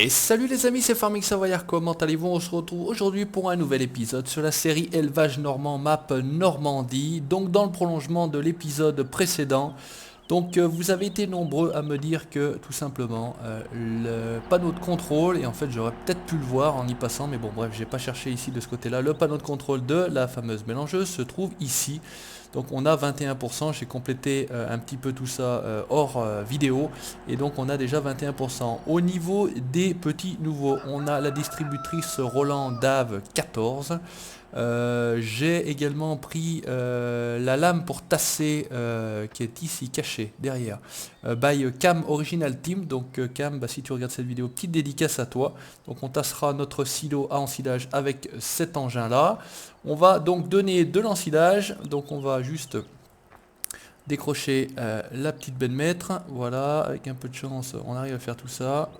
Et salut les amis, c'est Farming Savoyard, comment allez-vous? On se retrouve aujourd'hui pour un nouvel épisode sur la série Élevage Normand Map Normandie. Donc dans le prolongement de l'épisode précédent, vous avez été nombreux à me dire que tout simplement le panneau de contrôle, et en fait j'aurais peut-être pu le voir en y passant, mais bon bref, j'ai pas cherché ici de ce côté-là, le panneau de contrôle de la fameuse mélangeuse se trouve ici. Donc on a 21%, j'ai complété un petit peu tout ça hors vidéo, et donc on a déjà 21%. Au niveau des petits nouveaux, on a la distributrice Roland Dave 14. J'ai également pris la lame pour tasser qui est ici cachée derrière by Cam Original Team. Donc Cam, si tu regardes cette vidéo, petite dédicace à toi. Donc on tassera notre silo à ensilage avec cet engin là. On va donc donner de l'ensilage. Donc on va juste décrocher la petite benne maître. Voilà, avec un peu de chance on arrive à faire tout ça.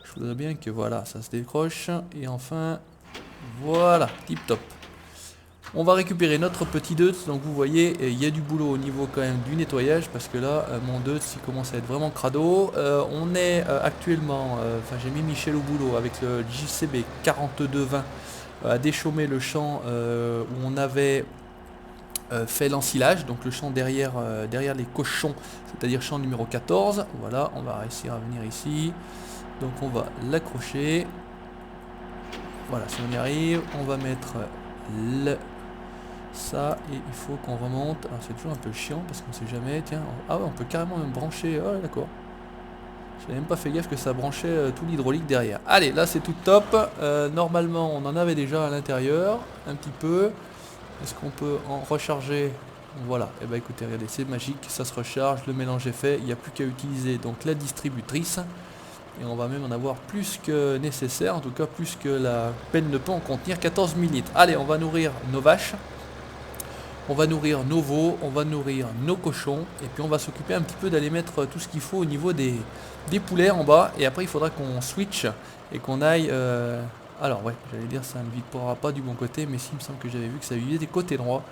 Je voudrais bien que voilà, ça se décroche. Et enfin, voilà, tip top. On va récupérer notre petit deutz. Donc vous voyez, il y a du boulot au niveau quand même du nettoyage, parce que là mon deutz il commence à être vraiment crado. On est actuellement, j'ai mis Michel au boulot avec le JCB 4220 à déchaumer le champ où on avait fait l'ensilage, donc le champ derrière, derrière les cochons, c'est-à-dire champ numéro 14. Voilà, on va réussir à venir ici. Donc on va l'accrocher. Voilà, si on y arrive, on va mettre ça, et il faut qu'on remonte. Alors c'est toujours un peu chiant parce qu'on sait jamais. Tiens, ah ouais, on peut carrément même brancher. Oh d'accord. J'ai même pas fait gaffe que ça branchait tout l'hydraulique derrière. Allez, là c'est tout top. Normalement, on en avait déjà à l'intérieur un petit peu. Est-ce qu'on peut en recharger? Voilà. Et bah écoutez, regardez, c'est magique, ça se recharge, le mélange est fait. Il n'y a plus qu'à utiliser donc la distributrice. Et on va même en avoir plus que nécessaire, en tout cas plus que la peine ne peut en contenir, 14 000 litres. Allez, on va nourrir nos vaches, on va nourrir nos veaux, on va nourrir nos cochons, et puis on va s'occuper un petit peu d'aller mettre tout ce qu'il faut au niveau des poulets en bas, et après il faudra qu'on switch et qu'on aille... alors ouais, j'allais dire ça ne vivra pas du bon côté, mais s'il me semble que j'avais vu que ça vivait des côtés droits.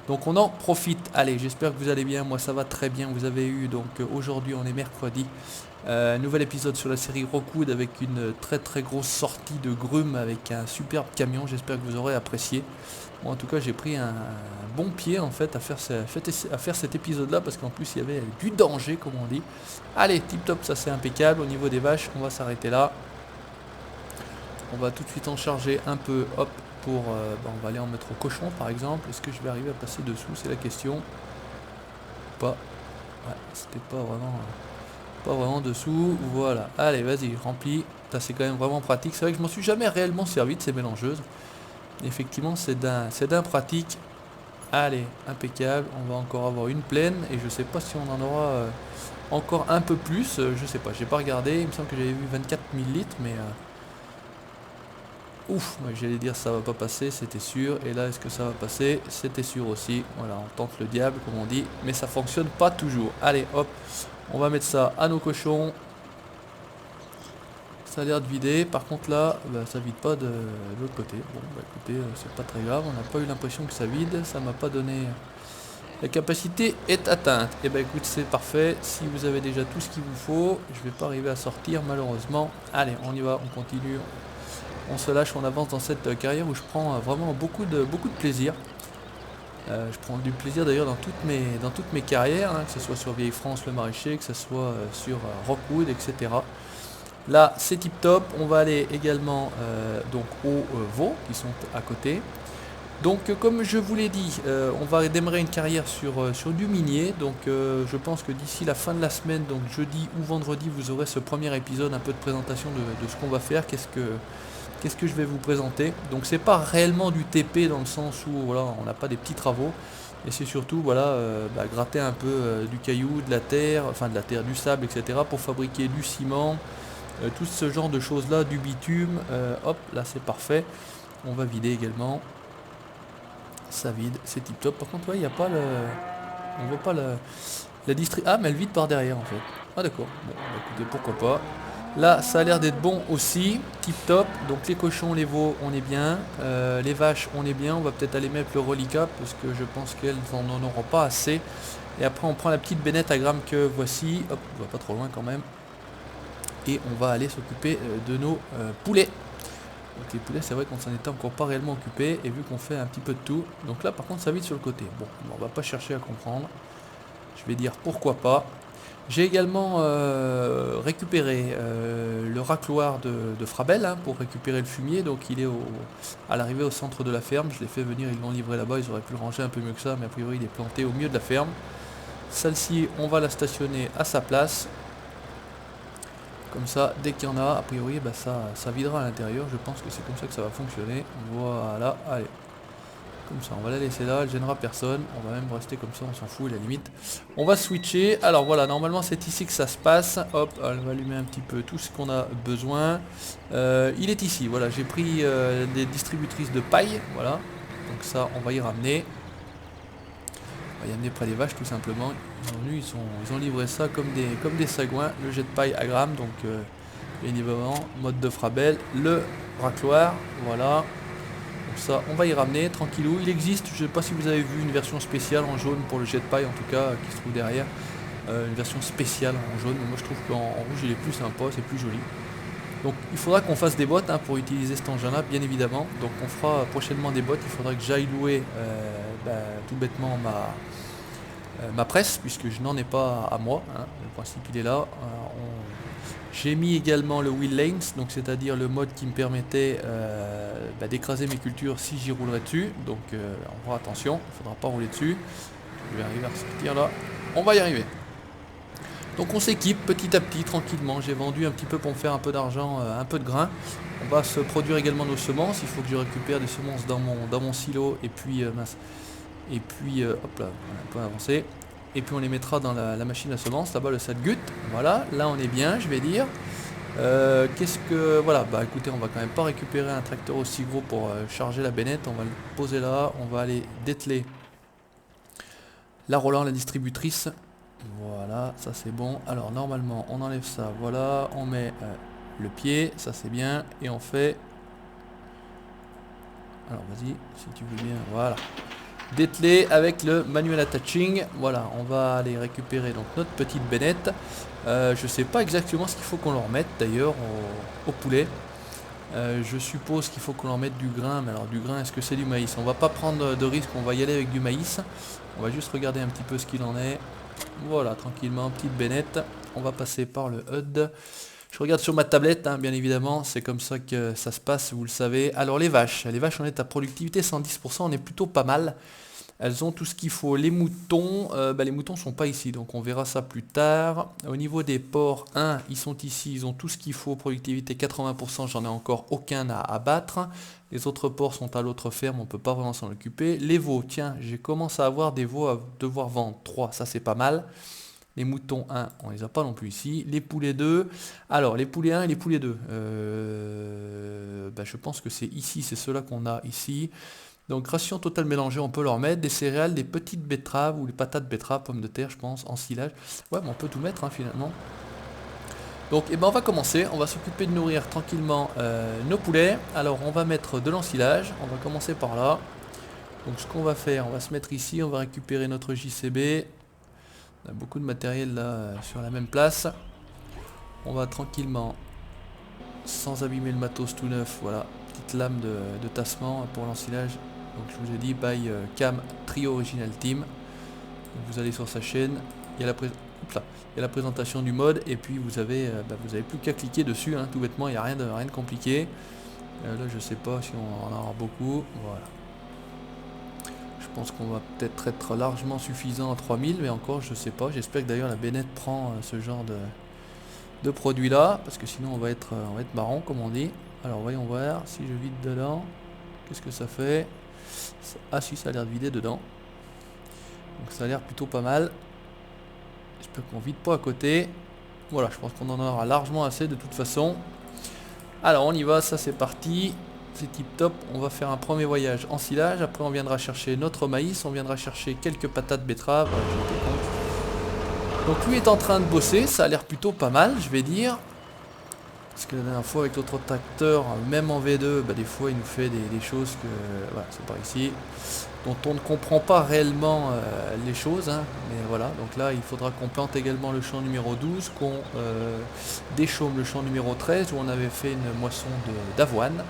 Donc on en profite. Allez, j'espère que vous allez bien, moi ça va très bien. Vous avez eu donc aujourd'hui, on est mercredi, nouvel épisode sur la série Rockwood avec une très très grosse sortie de grumes avec un superbe camion. J'espère que vous aurez apprécié. Moi en tout cas j'ai pris un bon pied en fait à faire cet épisode là, parce qu'en plus il y avait du danger comme on dit. Allez, tip top, ça c'est impeccable. Au niveau des vaches, on va s'arrêter là. On va tout de suite en charger un peu, hop, pour, on va aller en mettre au cochon par exemple. Est-ce que je vais arriver à passer dessous, c'est la question. Pas. Ouais, c'était pas vraiment dessous. Voilà, allez vas-y, remplis. Ça c'est quand même vraiment pratique. C'est vrai que je m'en suis jamais réellement servi de ces mélangeuses. Effectivement c'est d'un pratique. Allez, impeccable. On va encore avoir une pleine, et je sais pas si on en aura encore un peu plus. Je sais pas, j'ai pas regardé. Il me semble que j'avais vu 24 000 litres, mais... ouf, moi j'allais dire ça va pas passer, c'était sûr. Et là, est-ce que ça va passer? C'était sûr aussi. Voilà, on tente le diable comme on dit, mais ça fonctionne pas toujours. Allez, hop, on va mettre ça à nos cochons. Ça a l'air de vider. Par contre là, ça vide pas de l'autre côté. Bon, écoutez, c'est pas très grave. On n'a pas eu l'impression que ça vide. Ça m'a pas donné... La capacité est atteinte. Et écoute, c'est parfait. Si vous avez déjà tout ce qu'il vous faut, je vais pas arriver à sortir malheureusement. Allez, on y va, on continue. On se lâche, on avance dans cette carrière où je prends vraiment beaucoup de plaisir. Je prends du plaisir d'ailleurs dans toutes mes carrières, que ce soit sur Vieille France, le Maraîcher, que ce soit sur Rockwood, etc. Là, c'est tip top. On va aller également donc aux veaux qui sont à côté. Donc comme je vous l'ai dit, on va démarrer une carrière sur du minier. Donc je pense que d'ici la fin de la semaine, donc jeudi ou vendredi, vous aurez ce premier épisode, un peu de présentation de ce qu'on va faire. Qu'est-ce que je vais vous présenter. Donc c'est pas réellement du TP dans le sens où voilà, on n'a pas des petits travaux, et c'est surtout voilà, gratter un peu du caillou, de la terre, du sable, etc. pour fabriquer du ciment, tout ce genre de choses là, du bitume. Hop, là c'est parfait. On va vider également. Ça vide, c'est tip top. Par contre, ouais, il n'y a pas le... On voit pas la distri... Ah, mais elle vide par derrière en fait. Ah d'accord. Bon, écoutez, pourquoi pas. Là, ça a l'air d'être bon aussi, tip top. Donc les cochons, les veaux, on est bien. Les vaches, on est bien. On va peut-être aller mettre le reliquat parce que je pense qu'elles n'en auront pas assez. Et après, on prend la petite bennette à grammes que voici. Hop, on va pas trop loin quand même. et on va aller s'occuper de nos poulets. Donc les poulets, c'est vrai qu'on s'en était encore pas réellement occupé, et vu qu'on fait un petit peu de tout, donc là par contre ça vide sur le côté. Bon, on va pas chercher à comprendre, je vais dire pourquoi pas. J'ai également récupéré le racloir de Frabel hein, pour récupérer le fumier. Donc il est à l'arrivée au centre de la ferme. Je l'ai fait venir, ils l'ont livré là-bas. Ils auraient pu le ranger un peu mieux que ça, mais a priori il est planté au milieu de la ferme. Celle-ci, on va la stationner à sa place. Comme ça, dès qu'il y en a, a priori bah, ça videra à l'intérieur. Je pense que c'est comme ça que ça va fonctionner. Voilà, allez. Comme ça, on va la laisser là, elle gênera personne. On va même rester comme ça, on s'en fout, à la limite. On va switcher. Alors voilà, normalement c'est ici que ça se passe. Hop, elle va allumer un petit peu tout ce qu'on a besoin. Il est ici, voilà, j'ai pris des distributrices de paille. Voilà, donc ça, on va y ramener. On va y amener près des vaches tout simplement. Ils ont livré ça comme des sagouins. Le jet de paille à grammes, donc bien évidemment, mode de Frabel. Le racloir, voilà. Ça, on va y ramener tranquillou. Il existe, je ne sais pas si vous avez vu une version spéciale en jaune pour le jet de paille en tout cas qui se trouve derrière. Une version spéciale en jaune, mais moi je trouve qu'en rouge il est plus sympa, c'est plus joli. Donc il faudra qu'on fasse des bottes hein, pour utiliser cet engin là, bien évidemment. Donc on fera prochainement des bottes, il faudra que j'aille louer tout bêtement ma presse, puisque je n'en ai pas à moi. Hein. Le principe il est là. J'ai mis également le wheel lanes, donc c'est-à-dire le mode qui me permettait d'écraser mes cultures si j'y roulerais dessus. Donc on fera attention, il ne faudra pas rouler dessus. Je vais arriver à sortir là. On va y arriver. Donc on s'équipe petit à petit, tranquillement. J'ai vendu un petit peu pour me faire un peu d'argent, un peu de grain. On va se produire également nos semences. Il faut que je récupère des semences dans mon silo. Et puis, hop là, on a un peu avancé. Et puis on les mettra dans la machine à semences, là-bas le Sadgut. Voilà, là on est bien, je vais dire. Qu'est-ce que... Voilà, bah écoutez, on va quand même pas récupérer un tracteur aussi gros pour charger la bennette. On va le poser là, on va aller dételer la Roland, la distributrice. Voilà, ça c'est bon. Alors normalement, on enlève ça, voilà. On met le pied, ça c'est bien. Et on fait... Alors vas-y, si tu veux bien, voilà. Dételer avec le manuel attaching. Voilà, on va aller récupérer donc notre petite bennette. Je sais pas exactement ce qu'il faut qu'on leur mette d'ailleurs au poulet. Je suppose qu'il faut qu'on leur mette du grain, mais alors du grain, est-ce que c'est du maïs? On va pas prendre de risque, on va y aller avec du maïs. On va juste regarder un petit peu ce qu'il en est. Voilà, tranquillement, petite bennette. On va passer par le HUD. Je regarde sur ma tablette, hein, bien évidemment, c'est comme ça que ça se passe, vous le savez. Alors les vaches, on est à productivité 110%, on est plutôt pas mal. Elles ont tout ce qu'il faut. Les moutons, les moutons sont pas ici, donc on verra ça plus tard. Au niveau des porcs, ils sont ici, ils ont tout ce qu'il faut. Productivité 80%, j'en ai encore aucun à abattre. Les autres porcs sont à l'autre ferme, on peut pas vraiment s'en occuper. Les veaux, tiens, j'ai commencé à avoir des veaux à devoir vendre. 3, ça c'est pas mal. Les moutons 1, on les a pas non plus ici. Les poulets 2, alors les poulets 1 et les poulets 2. Je pense que c'est ici, c'est ceux-là qu'on a ici. Donc ration totale mélangée, on peut leur mettre des céréales, des petites betteraves ou les patates betteraves, pommes de terre je pense, en silage. Ouais, mais on peut tout mettre hein, finalement. Donc on va commencer, on va s'occuper de nourrir tranquillement nos poulets. Alors on va mettre de l'ensilage, on va commencer par là. Donc ce qu'on va faire, on va se mettre ici, on va récupérer notre JCB. On a beaucoup de matériel là sur la même place. On va tranquillement, sans abîmer le matos tout neuf, voilà, petite lame de tassement pour l'ensilage. Donc je vous ai dit, by Cam Trio Original Team. Donc, vous allez sur sa chaîne, il y a la présentation du mode, et puis vous avez plus qu'à cliquer dessus, hein, tout bêtement, il n'y a rien de compliqué. Là je sais pas si on en aura beaucoup, voilà. Je pense qu'on va peut-être être largement suffisant à 3000, mais encore je sais pas, j'espère que d'ailleurs la bennette prend ce genre de produit là, parce que sinon on va être marron comme on dit. Alors voyons voir, si je vide dedans, qu'est-ce que ça fait? Ah si, ça a l'air de vider dedans. Donc ça a l'air plutôt pas mal. J'espère qu'on vide pas à côté. Voilà, je pense qu'on en aura largement assez de toute façon. Alors on y va, ça c'est parti. C'est tip top, on va faire un premier voyage en silage. Après on viendra chercher notre maïs, on viendra chercher quelques patates betteraves. Donc lui est en train de bosser, ça a l'air plutôt pas mal, je vais dire. Parce que la dernière fois avec l'autre tracteur, même en V2, bah, des fois il nous fait des choses que, voilà, c'est par ici, dont on ne comprend pas réellement les choses, hein, mais voilà, donc là il faudra qu'on plante également le champ numéro 12, qu'on déchaume le champ numéro 13 où on avait fait une moisson d'avoine.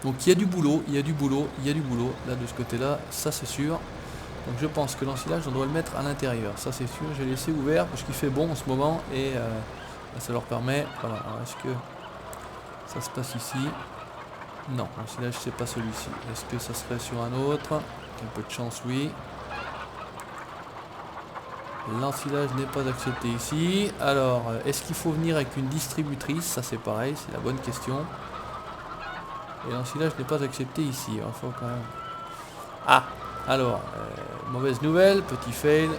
Donc il y a du boulot, il y a du boulot, il y a du boulot, là de ce côté-là, ça c'est sûr. Donc je pense que l'ensilage on doit le mettre à l'intérieur, ça c'est sûr, j'ai laissé ouvert parce qu'il fait bon en ce moment et ça leur permet, voilà, est-ce que ça se passe ici? Non, l'ensilage c'est pas celui-ci. Est-ce que ça serait sur un autre? Un peu de chance, oui. L'ensilage n'est pas accepté ici. Alors, est-ce qu'il faut venir avec une distributrice? Ça c'est pareil, c'est la bonne question. Et l'ensilage n'est pas accepté ici. Il faut quand même... Ah! Alors, mauvaise nouvelle, petit fail.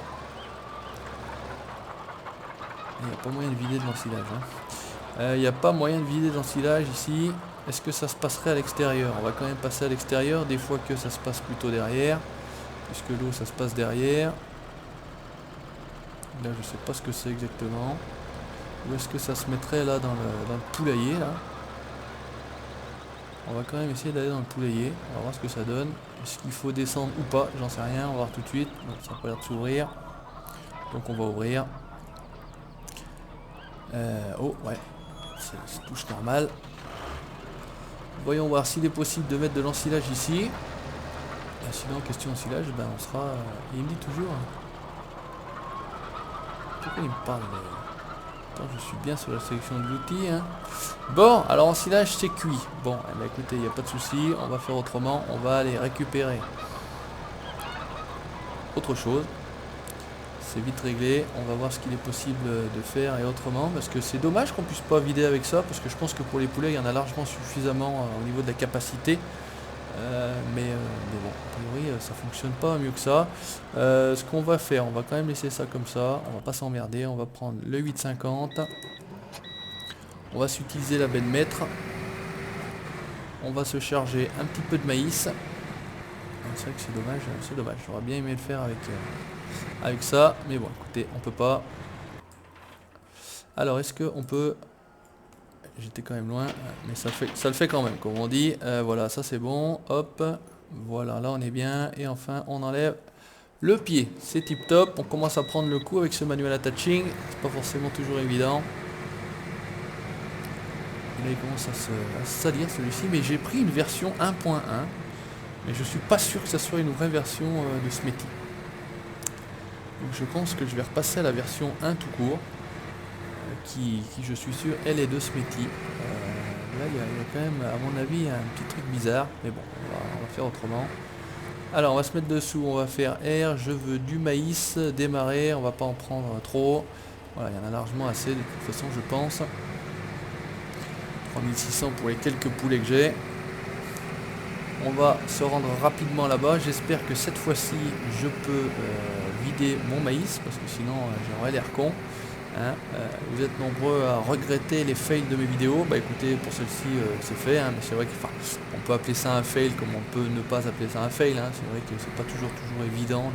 Il n'y a pas moyen de vider de l'ensilage. Il n'y a pas moyen de vider de l'ensilage ici. Est-ce que ça se passerait à l'extérieur? On va quand même passer à l'extérieur, des fois que ça se passe plutôt derrière. Puisque l'eau ça se passe derrière. Là je sais pas ce que c'est exactement. Où est-ce que ça se mettrait là dans le poulailler là? On va quand même essayer d'aller dans le poulailler. On va voir ce que ça donne. Est-ce qu'il faut descendre ou pas? J'en sais rien, on va voir tout de suite. Donc, ça n'a pas l'air de s'ouvrir. Donc on va ouvrir. Oh ouais. C'est touche normale. Voyons voir s'il est possible de mettre de l'ensilage ici. Sinon, question ensilage, ben on sera... il me dit toujours... Pourquoi il me parle Attends, je suis bien sur la sélection de l'outil. Hein. Bon, alors ensilage, c'est cuit. Bon, eh ben, écoutez, il n'y a pas de souci. On va faire autrement. On va aller récupérer autre chose. C'est vite réglé. On va voir ce qu'il est possible de faire et autrement. Parce que c'est dommage qu'on puisse pas vider avec ça. Parce que je pense que pour les poulets, il y en a largement suffisamment au niveau de la capacité. Mais bon, a priori ça fonctionne pas mieux que ça. Ce qu'on va faire, on va quand même laisser ça comme ça, on va pas s'emmerder, on va prendre le 850, on va s'utiliser la benne mètre, on va se charger un petit peu de maïs. C'est vrai que c'est dommage, j'aurais bien aimé le faire avec ça, mais bon écoutez, on peut pas. Alors est-ce qu'on peut... J'étais quand même loin, mais ça le fait quand même, comme on dit. Voilà, ça c'est bon. Hop, voilà, là on est bien. Et enfin, on enlève le pied. C'est tip top. On commence à prendre le coup avec ce manuel attaching. C'est pas forcément toujours évident. Et là, il commence à se salir celui-ci. Mais j'ai pris une version 1.1. Mais je suis pas sûr que ça soit une vraie version de Smetty. Donc je pense que je vais repasser à la version 1 tout court. Qui je suis sûr elle est de Smetty. Là il y a quand même à mon avis un petit truc bizarre, mais bon on va faire autrement. Alors on va se mettre dessous, on va faire R, je veux du maïs, démarrer, on va pas en prendre trop. Voilà, il y en a largement assez de toute façon je pense. 3600 pour les quelques poulets que j'ai. On va se rendre rapidement là-bas, j'espère que cette fois-ci je peux vider mon maïs, parce que sinon j'aurais l'air con. Hein, vous êtes nombreux à regretter les fails de mes vidéos. Bah écoutez, pour celle-ci c'est fait, hein, mais c'est vrai qu'on peut appeler ça un fail comme on peut ne pas appeler ça un fail. Hein. C'est vrai que c'est pas toujours évident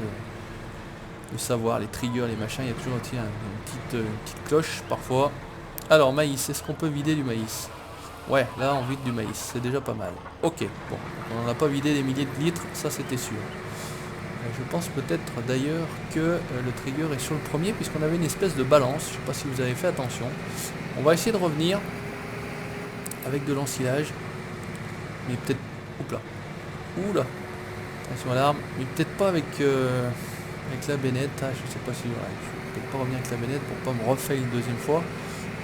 de savoir les triggers, les machins. Il y a toujours une petite cloche parfois. Alors maïs, est-ce qu'on peut vider du maïs? Ouais, là on vide du maïs, c'est déjà pas mal. Ok, bon, on n'en a pas vidé des milliers de litres, ça c'était sûr. Je pense peut-être d'ailleurs que le trigger est sur le premier puisqu'on avait une espèce de balance. Je ne sais pas si vous avez fait attention. On va essayer de revenir avec de l'ensilage. Mais peut-être... Oups là. Oula. Attention à l'arme. Mais peut-être pas avec la bennette. Ah, je ne sais pas si... Ouais, je vais peut-être pas revenir avec la bennette pour pas me refaire une deuxième fois.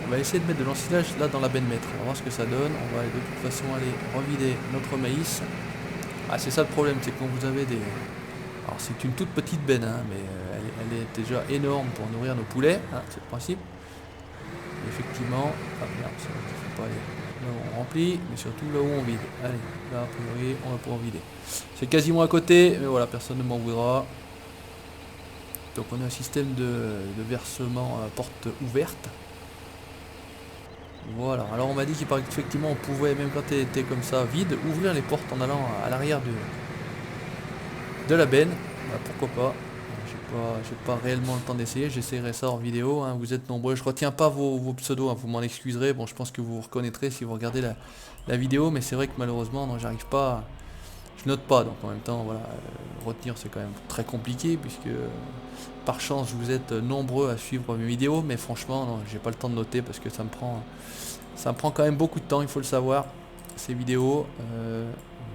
On va essayer de mettre de l'ensilage là dans la benne mètre. On va voir ce que ça donne. On va de toute façon aller revider notre maïs. Ah, c'est ça le problème, c'est quand vous avez des... Alors c'est une toute petite benne, hein, mais elle est déjà énorme pour nourrir nos poulets, hein, c'est le principe. Et effectivement, ah merde, ça ne faut pas aller là où on remplit, mais surtout là où on vide. Allez, là a priori on va pouvoir vider. C'est quasiment à côté, mais voilà, personne ne m'en voudra. Donc on a un système de versement à porte ouverte. Voilà, alors on m'a dit qu'il paraît qu'effectivement on pouvait, même quand elle était comme ça vide, ouvrir les portes en allant à l'arrière de la benne. Bah, pourquoi pas. J'ai j'ai pas réellement le temps d'essayer, j'essaierai ça en vidéo, hein. Vous êtes nombreux, je retiens pas vos pseudos, hein, vous m'en excuserez, bon je pense que vous vous reconnaîtrez si vous regardez la vidéo, mais c'est vrai que malheureusement non, j'arrive pas, je note pas, donc en même temps voilà, retenir c'est quand même très compliqué puisque par chance vous êtes nombreux à suivre mes vidéos, mais franchement non, j'ai pas le temps de noter parce que ça me prend quand même beaucoup de temps, il faut le savoir, ces vidéos.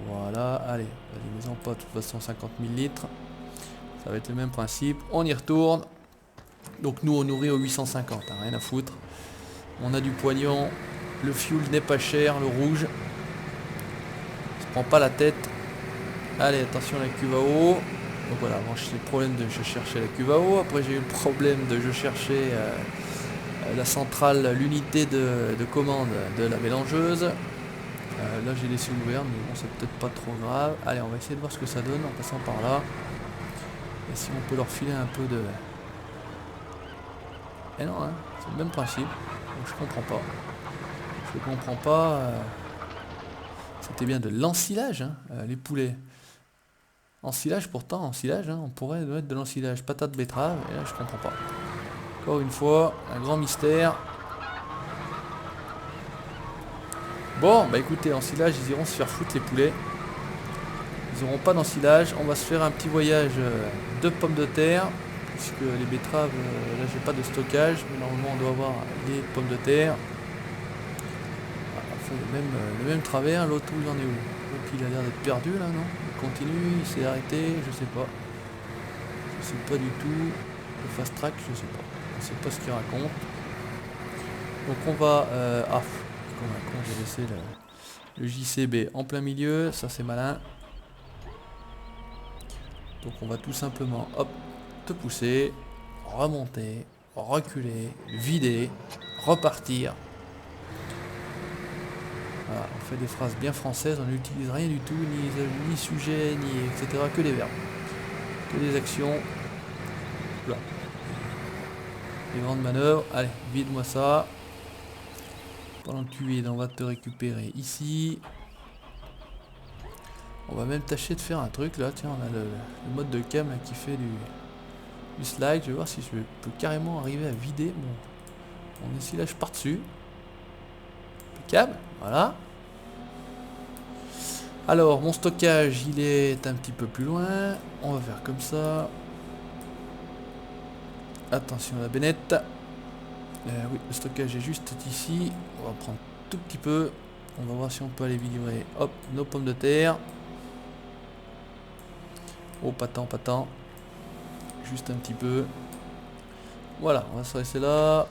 Voilà, allez, vas-y, mets-en pas, de toute façon 50 000 litres. Ça va être le même principe, on y retourne. Donc nous on nourrit au 850, hein, rien à foutre. On a du poignon, le fuel n'est pas cher, le rouge. Ça prend pas la tête. Allez, attention à la cuve à eau. Donc voilà, avant j'ai le problème de je cherchais la cuve à eau, après j'ai eu le problème de je cherchais la centrale, l'unité de commande de la mélangeuse. Là j'ai laissé ouvert, mais bon c'est peut-être pas trop grave. Allez, on va essayer de voir ce que ça donne en passant par là. Et si on peut leur filer un peu de... Eh non, hein, c'est le même principe. Donc je comprends pas. Je comprends pas. C'était bien de l'ensilage, hein, les poulets. Ensilage pourtant, ensilage, hein, on pourrait mettre de l'ensilage. Patate betterave, et là je comprends pas. Encore une fois, un grand mystère. Bon, bah écoutez, ensilage, ils iront se faire foutre les poulets. Ils n'auront pas d'ensilage. On va se faire un petit voyage de pommes de terre. Puisque les betteraves, là j'ai pas de stockage. Mais normalement on doit avoir les pommes de terre. On fait le même travers. L'autre il en est où? Donc il a l'air d'être perdu là, non? Il continue, il s'est arrêté, je sais pas. Je sais pas du tout. Le fast track, je sais pas. Je sais pas ce qu'il raconte. Donc on va... comme un con, j'ai laissé le JCB en plein milieu. Ça c'est malin. Donc on va tout simplement, hop, te pousser, remonter, reculer, vider, repartir. Voilà, on fait des phrases bien françaises, on n'utilise rien du tout, ni sujet, ni etc. Que des verbes. Que des actions. Là. Les grandes manœuvres. Allez, vide-moi ça. Pendant que tu vides, on va te récupérer ici. On va même tâcher de faire un truc là, tiens, on a le mode de cam là, qui fait du slide. Je vais voir si je peux carrément arriver à vider mon ensilage par dessus. Impeccable, voilà. Alors mon stockage il est un petit peu plus loin. On va faire comme ça. Attention à la bennette. Oui, le stockage est juste ici. On va prendre tout petit peu. On va voir si on peut aller livrer. Hop, nos pommes de terre. Oh, pas tant, pas tant. Juste un petit peu. Voilà, on va se rester là.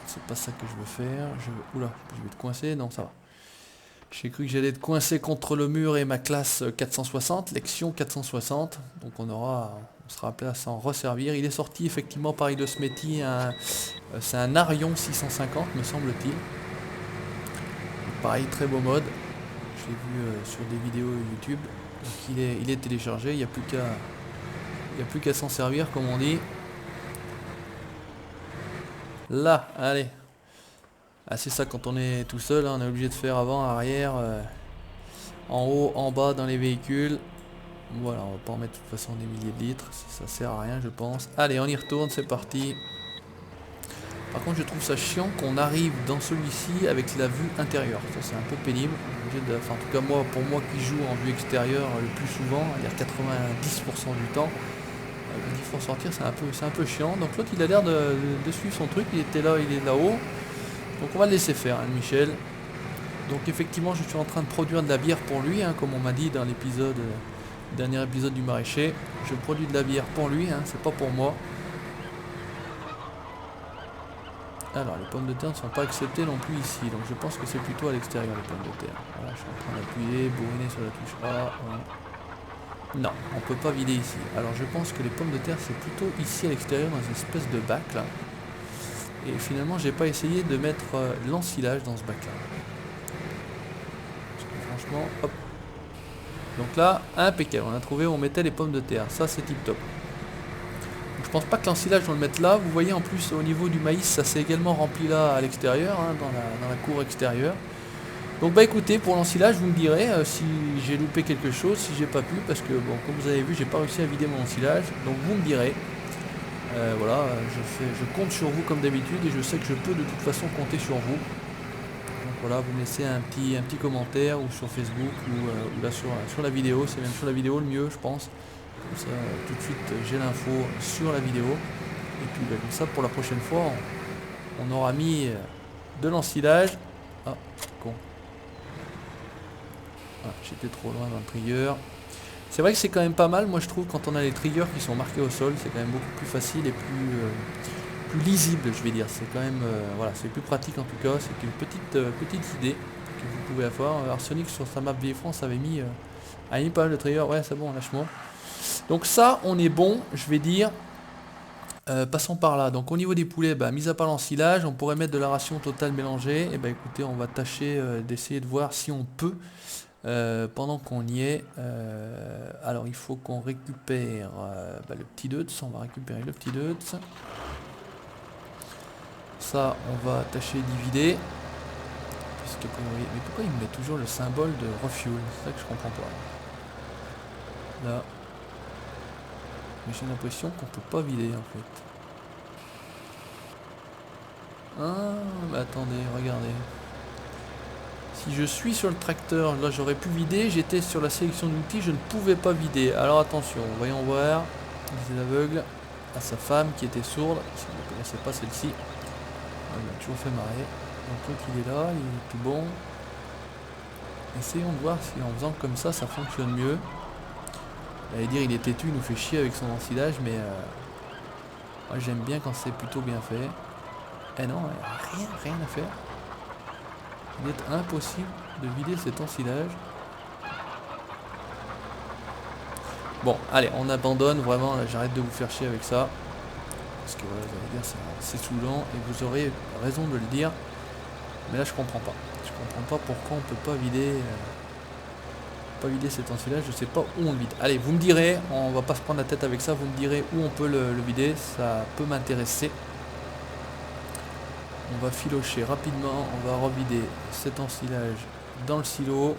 C'est pas ça que je veux faire. Oula, je vais te coincer. Non, ça va. J'ai cru que j'allais être coincé contre le mur et ma classe 460, Lexion 460. Donc on sera appelé à s'en resservir. Il est sorti effectivement par Idosmeti. C'est un Arion 650, me semble-t-il. Pareil, très beau mode. Je l'ai vu sur des vidéos YouTube. Donc il est téléchargé, il n'y a plus qu'à s'en servir comme on dit. Là, allez. Ah, c'est ça quand on est tout seul, hein, on est obligé de faire avant, arrière, en haut, en bas dans les véhicules. Voilà, on va pas en mettre de toute façon des milliers de litres, ça sert à rien je pense. Allez, on y retourne, c'est parti. Par contre je trouve ça chiant qu'on arrive dans celui-ci avec la vue intérieure. Ça c'est un peu pénible. Enfin, en tout cas moi, pour moi qui joue en vue extérieure le plus souvent, c'est-à-dire 90% du temps, il faut sortir, c'est un peu chiant. Donc l'autre il a l'air de suivre son truc, il était là, il est là-haut. Donc on va le laisser faire, hein, Michel. Donc effectivement je suis en train de produire de la bière pour lui, hein, comme on m'a dit dans dernier épisode du maraîcher. Je produis de la bière pour lui, hein, c'est pas pour moi. Alors les pommes de terre ne sont pas acceptées non plus ici, donc je pense que c'est plutôt à l'extérieur les pommes de terre. Voilà, je suis en train d'appuyer, bourriner sur la touche A. Voilà. Non, on peut pas vider ici. Alors je pense que les pommes de terre c'est plutôt ici à l'extérieur dans une espèce de bac là. Et finalement j'ai pas essayé de mettre l'ensilage dans ce bac là. Franchement, hop. Donc là, impeccable, on a trouvé où on mettait les pommes de terre, ça c'est tip top. Je pense pas que l'ensilage on le mette là. Vous voyez en plus au niveau du maïs ça s'est également rempli là à l'extérieur, hein, dans la cour extérieure. Donc bah écoutez, pour l'ensilage vous me direz si j'ai loupé quelque chose, si j'ai pas pu, parce que bon comme vous avez vu j'ai pas réussi à vider mon ensilage. Donc vous me direz. Voilà, je compte sur vous comme d'habitude et je sais que je peux de toute façon compter sur vous. Donc voilà, vous me laissez un petit commentaire ou sur Facebook ou là sur la vidéo, c'est même sur la vidéo le mieux je pense. Comme ça tout de suite j'ai l'info sur la vidéo. Et puis comme ça pour la prochaine fois on aura mis de l'ensilage. Ah, con. Ah, j'étais trop loin dans le trigger. C'est vrai que c'est quand même pas mal, moi je trouve, quand on a les triggers qui sont marqués au sol, c'est quand même beaucoup plus facile et plus lisible, je vais dire. C'est quand même, voilà, c'est plus pratique en tout cas. C'est une petite idée que vous pouvez avoir. Arsenic sur sa map VFrance avait mis pas mal de triggers. Ouais, c'est bon, lâche-moi. Donc ça, on est bon, je vais dire. Passons par là. Donc au niveau des poulets, mis à part l'ensilage, on pourrait mettre de la ration totale mélangée. Et écoutez, on va tâcher d'essayer de voir si on peut. Pendant qu'on y est, alors il faut qu'on récupère le petit deutz, on va récupérer le petit deutz. Ça, on va tâcher d'y vider. Mais pourquoi il me met toujours le symbole de refuel? C'est ça que je comprends pas. Là. Mais j'ai l'impression qu'on peut pas vider en fait. Ah, mais attendez, regardez. Si je suis sur le tracteur, là j'aurais pu vider, j'étais sur la sélection d'outils, je ne pouvais pas vider. Alors attention, voyons voir, les aveugles, à sa femme qui était sourde, si vous ne connaissez pas celle-ci, elle m'a toujours fait marrer. Donc toi qu'il est là, il est tout bon. Essayons de voir si en faisant comme ça fonctionne mieux. J'allais dire il est têtu, il nous fait chier avec son ensilage, mais moi j'aime bien quand c'est plutôt bien fait. Eh non, rien à faire. Il est impossible de vider cet ensilage. Bon, allez, on abandonne, vraiment, j'arrête de vous faire chier avec ça. Parce que voilà, vous allez dire, c'est saoulant, et vous aurez raison de le dire. Mais là, je comprends pas. Je comprends pas pourquoi on peut pas vider cet ensilage, je sais pas où on le vide. Allez, vous me direz, on va pas se prendre la tête avec ça, vous me direz où on peut le vider, ça peut m'intéresser. On va filocher rapidement, on va revider cet ensilage dans le silo.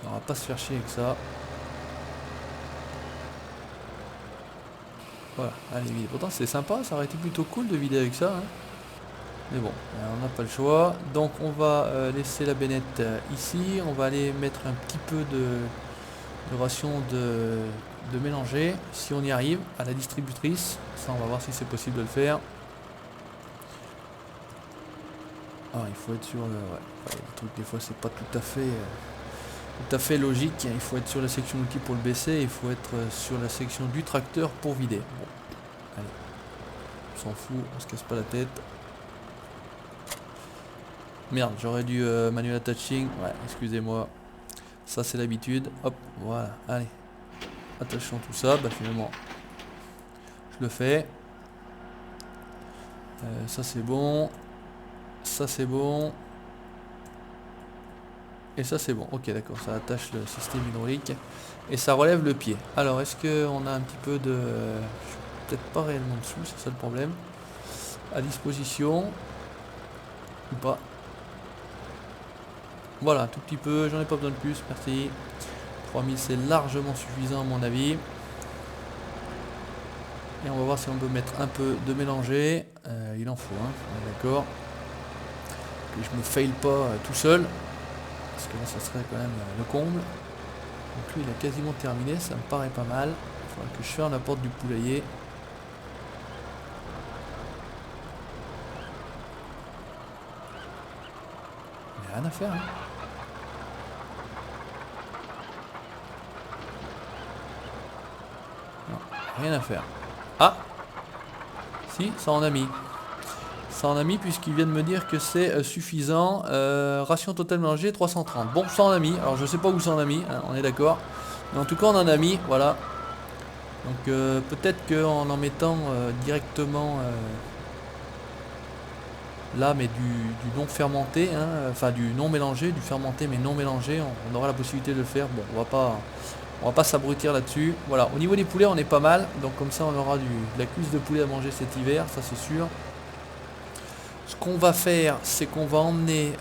On va pas se faire chier avec ça. Voilà, allez vide. Pourtant c'est sympa, ça aurait été plutôt cool de vider avec ça. Hein. Mais bon, on n'a pas le choix. Donc on va laisser la bennette ici. On va aller mettre un petit peu de ration de mélanger. Si on y arrive, à la distributrice. Ça on va voir si c'est possible de le faire. Ah, il faut être sur le... Ouais, le truc des fois c'est pas tout à fait logique. Il faut être sur la section d'outils pour le baisser. Il faut être sur la section du tracteur pour vider. Bon, allez. On s'en fout, on se casse pas la tête. Merde, j'aurais dû manuel attaching. Ouais, excusez-moi. Ça c'est l'habitude. Hop, voilà, allez. Attachons tout ça. Finalement, je le fais. Ça c'est bon. Ça c'est bon. Et ça c'est bon. Ok, d'accord, ça attache le système hydraulique. Et ça relève le pied. Alors, est-ce qu'on a un petit peu de... Je suis peut-être pas réellement dessous, c'est ça le problème. À disposition. Ou pas. Voilà, un tout petit peu. J'en ai pas besoin de plus, merci. 3000 c'est largement suffisant à mon avis. Et on va voir si on peut mettre un peu de mélanger. Il en faut, hein, on est d'accord. Que je me fail pas tout seul. Parce que là ça serait quand même le comble. Donc lui il a quasiment terminé, ça me paraît pas mal. Il faudra que je ferme la porte du poulailler. Il n'y a rien à faire. Hein. Non, rien à faire. Ah, si, ça en a mis. Ça en a mis puisqu'il vient de me dire que c'est suffisant. Ration totale mélangée 330. Bon, ça en a mis. Alors je sais pas où ça en a mis, hein, on est d'accord. Mais en tout cas on en a mis, voilà. Donc peut-être qu'en en mettant directement là, mais du non fermenté, hein, enfin du non mélangé, du fermenté mais non mélangé, on aura la possibilité de le faire. Bon, on va pas s'abrutir là-dessus. Voilà, au niveau des poulets on est pas mal. Donc comme ça on aura de la cuisse de poulet à manger cet hiver, ça c'est sûr. Ce qu'on va faire, c'est qu'on va emmener,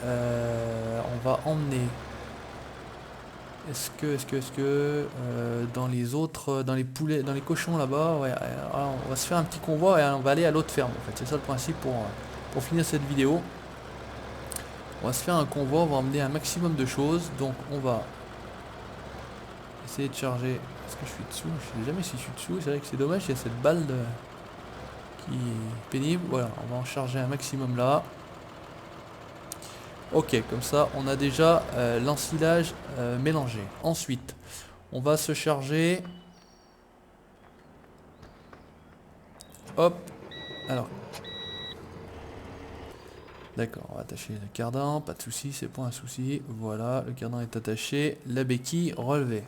Dans les autres, dans les poulets, dans les cochons là-bas, ouais, on va se faire un petit convoi et on va aller à l'autre ferme. En fait, c'est ça le principe pour finir cette vidéo. On va se faire un convoi, on va emmener un maximum de choses. Donc on va essayer de charger. Est-ce que je suis dessous? Je ne sais jamais si je suis dessous. C'est vrai que c'est dommage, il y a cette balle qui est pénible. Voilà, on va en charger un maximum là. Ok, comme ça on a déjà l'ensilage mélangé. Ensuite, on va se charger. Hop. Alors. D'accord, on va attacher le cardan, pas de souci, c'est pas un souci. Voilà, le cardan est attaché, la béquille relevée.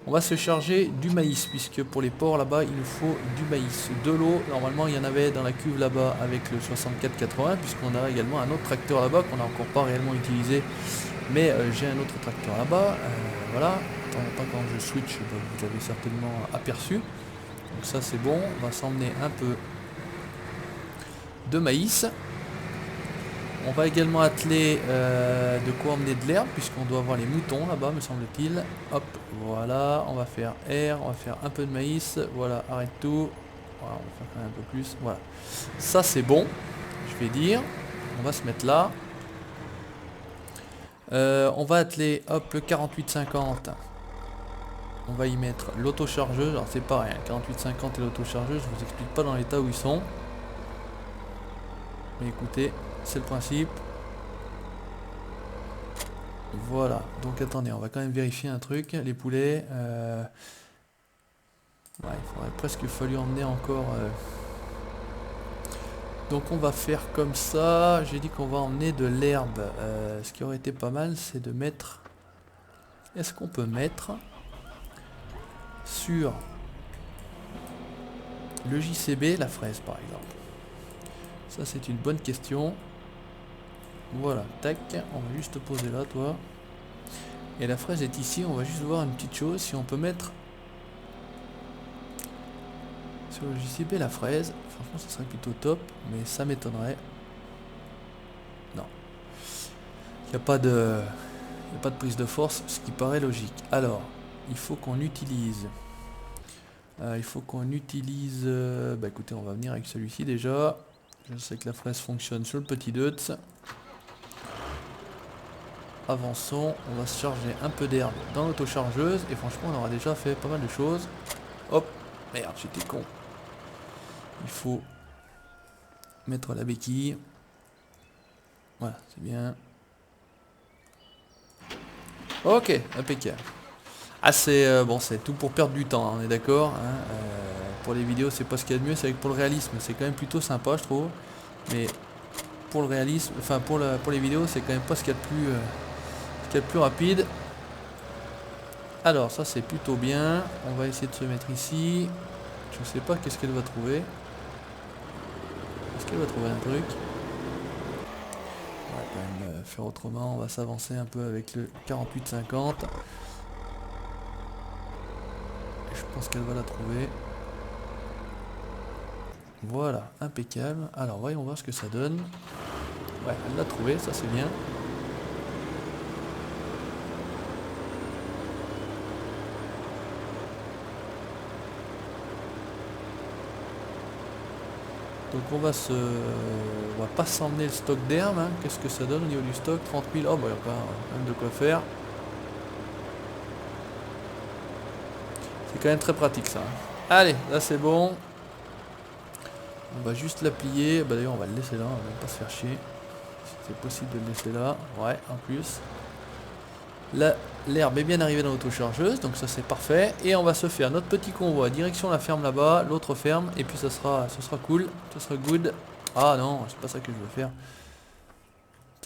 On va se charger du maïs, puisque pour les porcs là-bas, il nous faut du maïs. De l'eau, normalement il y en avait dans la cuve là-bas avec le 6480, puisqu'on a également un autre tracteur là-bas qu'on n'a encore pas réellement utilisé. Mais j'ai un autre tracteur là-bas, voilà. De temps en temps quand je switch, vous avez certainement aperçu. Donc ça c'est bon, on va s'emmener un peu de maïs. On va également atteler de quoi emmener de l'herbe, puisqu'on doit avoir les moutons là-bas, me semble-t-il. Hop, voilà, on va faire R, on va faire un peu de maïs, voilà, arrête tout. Voilà, on va faire quand même un peu plus, voilà. Ça c'est bon, je vais dire. On va se mettre là. On va atteler, hop, le 4850. On va y mettre l'autochargeuse, alors c'est pareil, hein, 4850 et l'autochargeuse, je vous explique pas dans l'état où ils sont. Mais écoutez, c'est le principe. Voilà, donc attendez, on va quand même vérifier un truc. Les poulets, ouais, il faudrait presque fallu emmener encore. Donc on va faire comme ça. J'ai dit qu'on va emmener de l'herbe. Ce qui aurait été pas mal, c'est de mettre. Est-ce qu'on peut mettre sur le JCB la fraise par exemple? Ça c'est une bonne question. Voilà, tac, on va juste te poser là, toi. Et la fraise est ici, on va juste voir une petite chose, si on peut mettre sur le JCB la fraise. Franchement, ça serait plutôt top, mais ça m'étonnerait. Non. Il n'y a pas de prise de force, ce qui paraît logique. Alors, il faut qu'on utilise... bah écoutez, on va venir avec celui-ci déjà. Je sais que la fraise fonctionne sur le petit Deutz. Avançons, on va se charger un peu d'herbe dans l'autochargeuse et franchement on aura déjà fait pas mal de choses. Hop, merde, j'étais con. Il faut mettre la béquille. Voilà, c'est bien. Ok, impeccable. Ah c'est bon, c'est tout pour perdre du temps, hein, on est d'accord, hein, pour les vidéos c'est pas ce qu'il y a de mieux, c'est que pour le réalisme c'est quand même plutôt sympa je trouve. Mais pour le réalisme, enfin pour les vidéos c'est quand même pas ce qu'il y a de plus rapide. Alors ça c'est plutôt bien. On va essayer de se mettre ici. Je sais pas qu'est-ce qu'elle va trouver. Est-ce qu'elle va trouver un truc? On va quand même faire autrement. On va s'avancer un peu avec le 4850. Je pense qu'elle va la trouver. Voilà, impeccable. Alors voyons voir ce que ça donne. Ouais, elle l'a trouvé, ça c'est bien. Donc on va pas s'emmener le stock d'herbe, hein. Qu'est-ce que ça donne au niveau du stock? 30 000, oh bah il y a quand même de quoi faire. C'est quand même très pratique ça. Allez, là c'est bon. On va juste la plier, bah d'ailleurs on va le laisser là, on va même pas se faire chier. Si c'est possible de le laisser là, ouais en plus. Là, l'herbe est bien arrivée dans l'autochargeuse, donc ça c'est parfait. Et on va se faire notre petit convoi, direction la ferme là-bas, l'autre ferme, et puis ça sera cool, ça sera good. Ah non, c'est pas ça que je veux faire.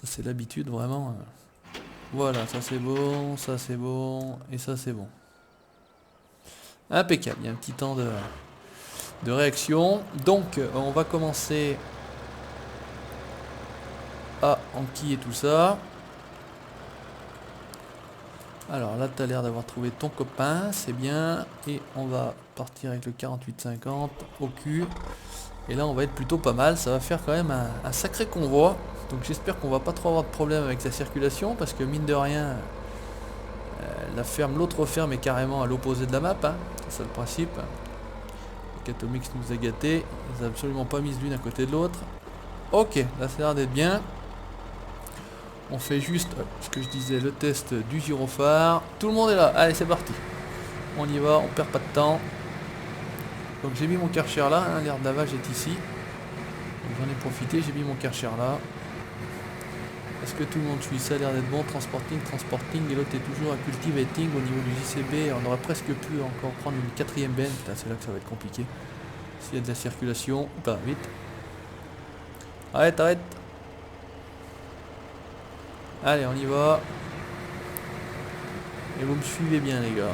Ça c'est l'habitude vraiment. Voilà, ça c'est bon, et ça c'est bon. Impeccable, il y a un petit temps de réaction. Donc on va commencer à enquiller tout ça. Alors là tu as l'air d'avoir trouvé ton copain, c'est bien. Et on va partir avec le 4850 au cul. Et là on va être plutôt pas mal, ça va faire quand même un sacré convoi. Donc j'espère qu'on va pas trop avoir de problème avec sa circulation, parce que mine de rien, la ferme, l'autre ferme est carrément à l'opposé de la map, hein. C'est ça le principe. Catomix nous a gâtés, ils n'ont absolument pas mis l'une à côté de l'autre. Ok, là ça a l'air d'être bien. On fait juste ce que je disais, le test du gyrophare. Tout le monde est là, allez c'est parti. On y va, on perd pas de temps. Donc j'ai mis mon Karcher là, hein, l'aire de lavage est ici. J'en ai profité, j'ai mis mon Karcher là. Est-ce que tout le monde suit? Ça a l'air d'être bon. Transporting, et l'autre est toujours à cultivating au niveau du JCB. On aurait presque pu encore prendre une 4ème benne. C'est là que ça va être compliqué. S'il y a de la circulation, pas vite. Arrête, arrête. Allez, on y va. Et vous me suivez bien les gars.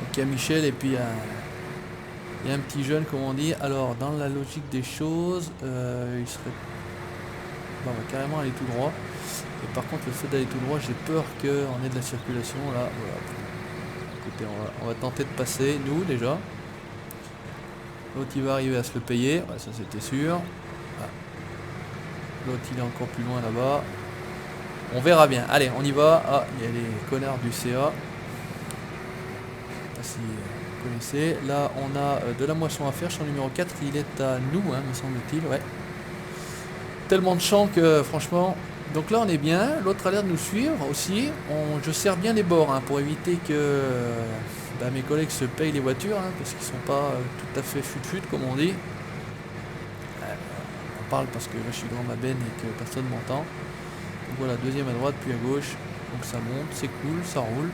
Donc il y a Michel et puis il y a un petit jeune comme on dit. Alors dans la logique des choses, il serait... Bon, on va carrément aller tout droit. Et par contre le fait d'aller tout droit, j'ai peur qu'on ait de la circulation là. Voilà. Écoutez, on va tenter de passer, nous déjà. L'autre il va arriver à se le payer, ouais, ça c'était sûr. Ah. L'autre il est encore plus loin là-bas. On verra bien. Allez, on y va. Ah, il y a les connards du CA. Je sais pas si vous connaissez. Là, on a de la moisson à faire. Champ numéro 4, il est à nous, hein, me semble-t-il. Ouais. Tellement de champs que franchement... Donc là, on est bien. L'autre a l'air de nous suivre aussi. Je serre bien les bords hein, pour éviter que mes collègues se payent les voitures. Hein, parce qu'ils sont pas tout à fait fut-fut, comme on dit. On parle parce que là, je suis dans ma benne et que personne m'entend. Donc voilà, deuxième à droite, puis à gauche. Donc ça monte, c'est cool, ça roule.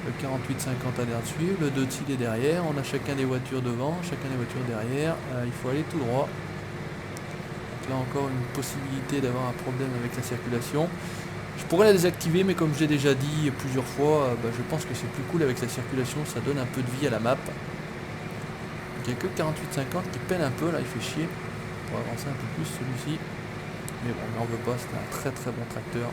Le 48-50 a l'air de suivre, le 2 il est derrière. On a chacun des voitures devant, chacun des voitures derrière. Il faut aller tout droit. Donc là encore une possibilité d'avoir un problème avec la circulation. Je pourrais la désactiver, mais comme j'ai déjà dit plusieurs fois, je pense que c'est plus cool avec la circulation, ça donne un peu de vie à la map. Donc il n'y a que 48-50 qui peine un peu, là il fait chier. On va avancer un peu plus celui-ci. Mais bon, on n'en veut pas, c'est un très très bon tracteur.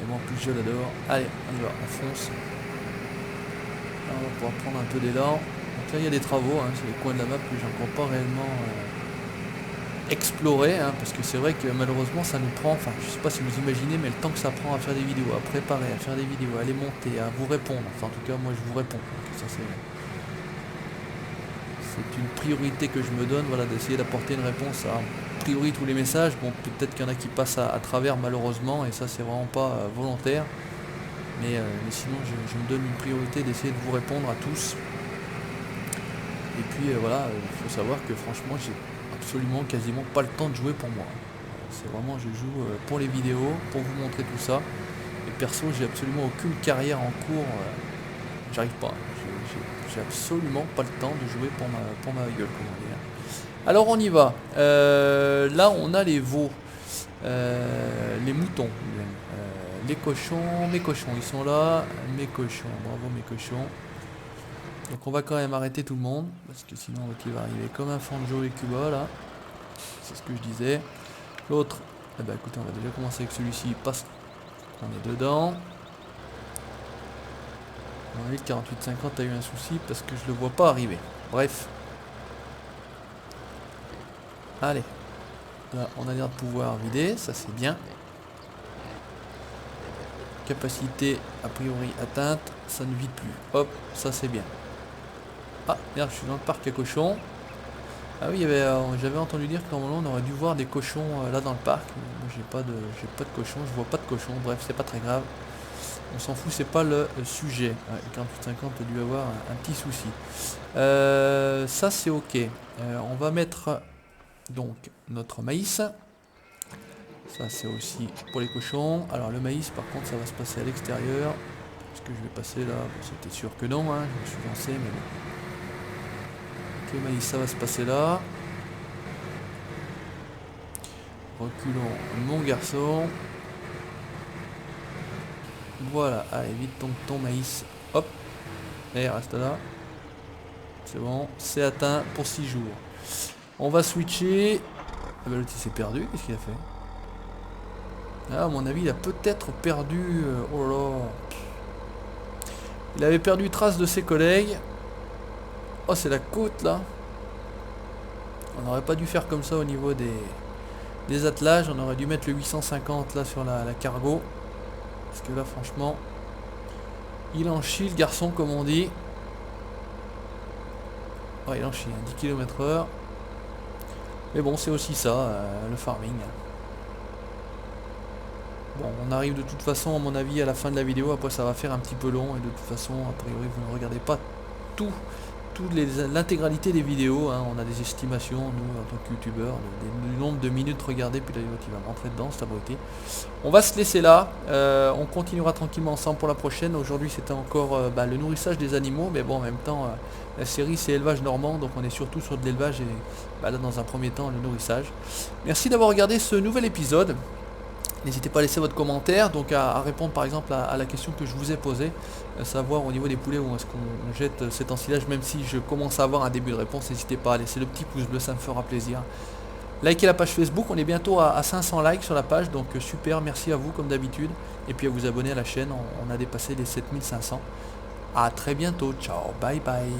Et moi en plus je l'adore. Allez, on y va, on fonce. Là, on va pouvoir prendre un peu d'élan. Donc là il y a des travaux, hein, c'est les coins de la map que j'ai encore pas réellement exploré, hein, parce que c'est vrai que malheureusement ça nous prend, enfin je sais pas si vous imaginez, mais le temps que ça prend à faire des vidéos, à préparer, à faire des vidéos, à les monter, à vous répondre. Enfin en tout cas moi je vous réponds. Donc, ça c'est une priorité que je me donne, voilà, d'essayer d'apporter une réponse à priori tous les messages. Bon, peut-être qu'il y en a qui passent à travers malheureusement, et ça c'est vraiment pas volontaire, mais sinon je me donne une priorité d'essayer de vous répondre à tous. Et puis voilà, il faut savoir que franchement j'ai absolument quasiment pas le temps de jouer pour moi. C'est vraiment, je joue pour les vidéos, pour vous montrer tout ça, et perso j'ai absolument aucune carrière en cours, j'arrive pas. J'ai absolument pas le temps de jouer pour ma gueule, comment dire. Alors on y va. Là on a les veaux, les moutons, les cochons, mes cochons, ils sont là, mes cochons, bravo mes cochons. Donc on va quand même arrêter tout le monde, parce que sinon il va arriver comme un Fanjo et Cuba là. C'est ce que je disais. L'autre, eh ben écoutez, on va déjà commencer avec celui-ci, parce qu'on est dedans. Le 48-50 a eu un souci parce que je le vois pas arriver. Bref. Allez. Là, on a l'air de pouvoir vider. Ça, c'est bien. Capacité, a priori, atteinte. Ça ne vide plus. Hop, ça, c'est bien. Ah, merde, je suis dans le parc à cochons. Ah oui, j'avais entendu dire que normalement, on aurait dû voir des cochons là dans le parc. Moi, j'ai pas de cochons. Je vois pas de cochons. Bref, c'est pas très grave. On s'en fout, c'est pas le sujet. Ouais, 48-50 a dû avoir un petit souci. Ça c'est ok. On va mettre donc notre maïs. Ça c'est aussi pour les cochons. Alors le maïs par contre ça va se passer à l'extérieur. Est-ce que je vais passer là? Bon, c'était sûr que non, hein. Je me suis lancé mais bon. Donc, le maïs ça va se passer là. Reculons mon garçon. Voilà, allez vite ton maïs, hop, et reste là, c'est bon, c'est atteint pour 6 jours. On va switcher, ah bah l'autre il s'est perdu, qu'est-ce qu'il a fait? Ah, à mon avis il a peut-être perdu, oh là là, il avait perdu trace de ses collègues. Oh c'est la côte là, on n'aurait pas dû faire comme ça au niveau des des attelages. On aurait dû mettre le 850 là sur la cargo. Parce que là franchement, il en chie le garçon comme on dit. Ouais, il en chie, 10 km/h. Mais bon, c'est aussi ça, le farming. Bon, on arrive de toute façon, à mon avis, à la fin de la vidéo. Après, ça va faire un petit peu long. Et de toute façon, a priori, vous ne regardez pas l'intégralité des vidéos. Hein. On a des estimations, nous, en tant que youtubeurs, du nombre de minutes regardées. Puis là, il va me rentrer dedans, c'est abruti. On va se laisser là. On continuera tranquillement ensemble pour la prochaine. Aujourd'hui, c'était encore le nourrissage des animaux. Mais bon, en même temps, la série, c'est élevage normand. Donc, on est surtout sur de l'élevage. Et là, dans un premier temps, le nourrissage. Merci d'avoir regardé ce nouvel épisode. N'hésitez pas à laisser votre commentaire, donc à répondre par exemple à la question que je vous ai posée, savoir au niveau des poulets où est-ce qu'on jette cet ensilage, même si je commence à avoir un début de réponse, n'hésitez pas à laisser le petit pouce bleu, ça me fera plaisir. Likez la page Facebook, on est bientôt à 500 likes sur la page, donc super, merci à vous comme d'habitude, et puis à vous abonner à la chaîne, on a dépassé les 7500. À très bientôt, ciao, bye bye.